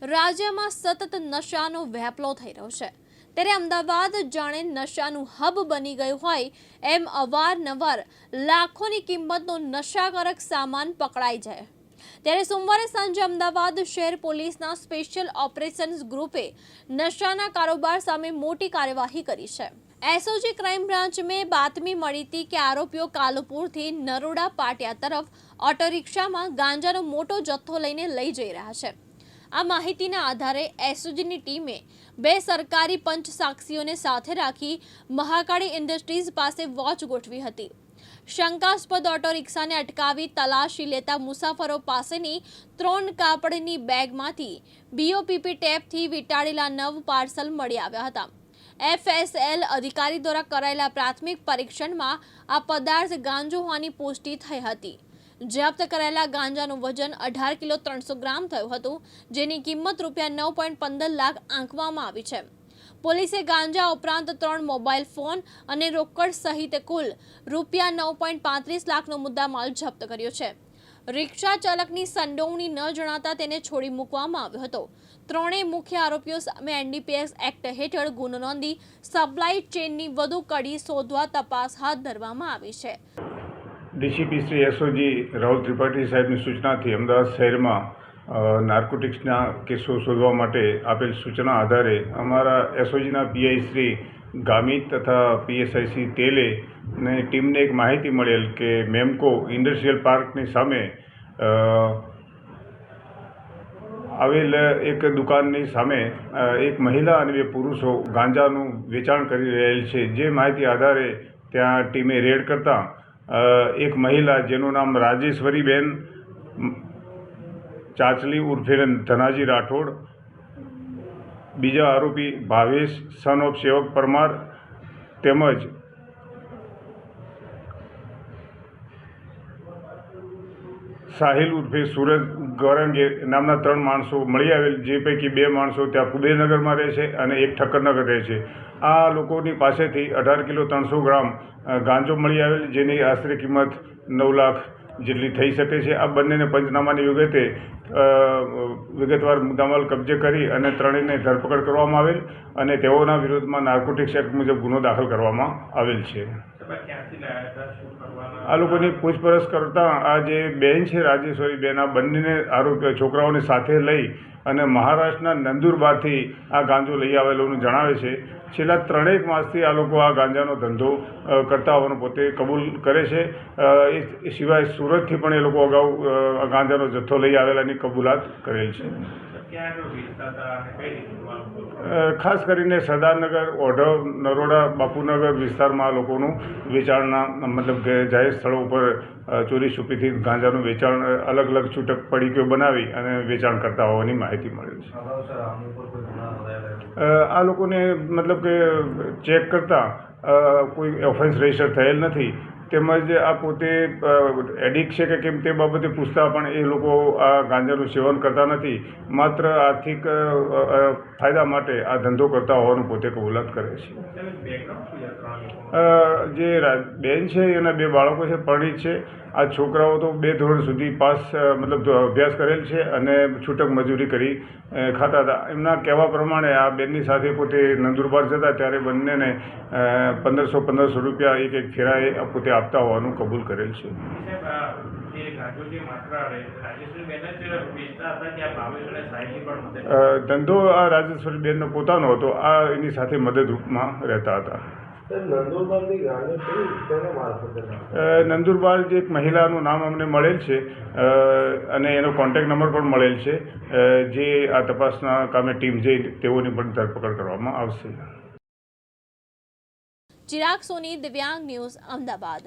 રાજ્યમાં સતત નશાનો વેપલો થઈ રહ્યો છે ત્યારે અમદાવાદ જાણે નશાનું હબ બની ગયું હોય એમ અવારનવાર લાખોની કિંમતનો નશાકારક સામાન પકડાઈ જાય ત્યારે સોમવારે સાંજે અમદાવાદ શહેર પોલીસના સ્પેશિયલ ઓપરેશન્સ ગ્રુપે નશાના કારોબાર સામે મોટી કાર્યવાહી કરી છે। एसओजी क्राइम ब्रांच में बातमी मળી હતી કે આરોપીઓ કાલુપુરથી નરોડા પાટિયા તરફ ઓટો રિક્ષામાં ગાંજાનો મોટો જથ્થો લઈને લઈ જઈ રહ્યા છે। આ માહિતીના આધારે એસઓજીની ટીમે બે સરકારી પંચ સાક્ષીઓને સાથે રાખી મહાકાળી ઇન્ડસ્ટ્રીઝ પાસે વોચ ગોઠવી હતી। શંકાસ્પદ ઓટો રિક્ષાને અટકાવી તલાશી લેતા મુસાફરો પાસેની 3 કાપડની બેગમાંથી બીઓપીપી ટેપથી વીંટાળેલા 9 પાર્સલ મળી આવ્યા હતા। एफएसएल अधिकारी द्वारा कराયેલા પ્રાથમિક પરીક્ષણમાં આ પદાર્થ ગાંજો હોવાની પુષ્ટિ થઈ હતી। જપ્ત કરાયેલા ગાંજાનું વજન 18 કિલો 300 ગ્રામ થયું હતું, જેની કિંમત ₹9.15 લાખ આંકવામાં આવી છે। પોલીસે ગાંજા ઉપરાંત 3 મોબાઈલ ફોન અને રોકડ સહિત કુલ ₹9.35 લાખનો મુદ્દામાલ જપ્ત કર્યો છે। રિક્ષા ચાલકની સંડોવણી ન જણાતા તેને છોડી મૂકવામાં આવ્યો હતો। ત્રણેય મુખ્ય આરોપીઓ સામે એનડીપીએસ એક્ટ હેઠળ ગુનો નોંધી સપ્લાય ચેનની વધુ કડી શોધવા તપાસ હાથ ધરવામાં આવી છે। ડીસીપી શ્રી એસઓજી રાહુલ ત્રિપાઠી સાહેબની સૂચનાથી અમદાવાદ શહેરમાં નાર્કોટિક્સના કેસો શોધવા માટે આપેલ સૂચના આધારે અમારા એસઓજીના પીઆઈ શ્રી ગામિત તથા પીએસઆઈ શ્રી તેલે ને ટીમને એક માહિતી મળેલ કે મેમકો ઇન્ડસ્ટ્રીયલ પાર્કની સામે આવેલ એક દુકાનની સામે એક મહિલા અને 2 પુરુષો ગાંજાનું વેચાણ કરી રહેલ છે। જે માહિતી આધારે ત્યાં ટીમે રેડ કરતા એક મહિલા જેનું નામ રાજેશ્વરીબેન ચાચલી ઉર્ફે ધનાજી રાઠોડ, બીજા આરોપી ભાવેશ સન ઓફ સેવક પરમાર તેમજ સાહિલ ઉર્ફે સુરજ ગોરંગે નામના 3 માણસો મળી આવેલ, જે પૈકી 2 માણસો ત્યાં કુબેરનગરમાં રહે છે અને એક ઠક્કરનગર રહે છે। આ લોકોની પાસેથી 18 કિલો 300 ગ્રામ ગાંજો મળી આવેલ, જેની આશરે કિંમત 9 લાખ જેટલી થઈ શકે છે। આ બંનેને પંચનામાની વિગતવાર મુદ્દામાલ કબજે કરી અને ત્રણેયને ધરપકડ કરવામાં આવેલ અને તેઓના વિરોધમાં નાર્કોટિક્સ એક્ટ મુજબ ગુનો દાખલ કરવામાં આવેલ છે। આ લોકોની પૂછપરછ કરતા આ જે બેન છે રાજેશ્વરી બેન, આ બંનેને આરોપી છોકરાઓને સાથે લઈ અને મહારાષ્ટ્રના નંદુરબારથી આ ગાંજો લઈ આવેલોનું જણાવે છે। છેલ્લા 3 માસથી આ લોકો આ ગાંજાનો ધંધો કરતા હોવાનું પોતે કબૂલ કરે છે। એ સિવાય સુરતથી પણ એ લોકો અગાઉ ગાંજાનો જથ્થો લઈ આવેલાની કબૂલાત કરેલ છે। ખાસ કરીને સરદારનગર, ઓઢવ, નરોડા, બાપુનગર વિસ્તારમાં આ લોકોનું વેચાણના મતલબ કે જાહેર સ્થળો ઉપર ચોરી છુપીથી ગાંજાનું વેચાણ અલગ અલગ છૂટક પડીકીઓ બનાવી અને વેચાણ કરતા હોવાની માહિતી મળેલ છે। આ લોકોને મતલબ કે ચેક કરતા કોઈ ઓફેન્સ રજીસ્ટર થયેલ નથી, તેમજ આ પોતે એડિક્ટ છે કે કેમ તે બાબતે પૂછતા પણ એ લોકો આ ગાંજાનું સેવન કરતા નથી, માત્ર આર્થિક ફાયદા માટે આ ધંધો કરતા હોવાનું પોતે કબૂલાત કરે છે। જે બેન છે એના 2 બાળકો છે, પરિણીત છે। આ છોકરાઓ તો 2 ધોરણ સુધી પાસ મતલબ અભ્યાસ કરેલ છે અને છૂટક મજૂરી કરી ખાતા હતા। એમના કહેવા પ્રમાણે આ બેનની સાથે પોતે નંદુરબાર જતા ત્યારે બંનેને 1500 રૂપિયા એક ફેરાએ પોતે આપતા હોવાનું કબૂલ કરેલ છે। ધંધો આ રાજેશ્વરી બેનનો પોતાનો હતો, આ એની સાથે મદદરૂપમાં રહેતા હતા। નંદુરબાર જે એક મહિલાનું નામ અમને મળેલ છે અને એનો કોન્ટેક્ટ નંબર પણ મળેલ છે, જે આ તપાસના કામે ટીમ જઈ તેઓની પણ ધરપકડ કરવામાં આવશે। ચિરાગ સોની, દિવ્યાંગ ન્યૂઝ, અમદાવાદ।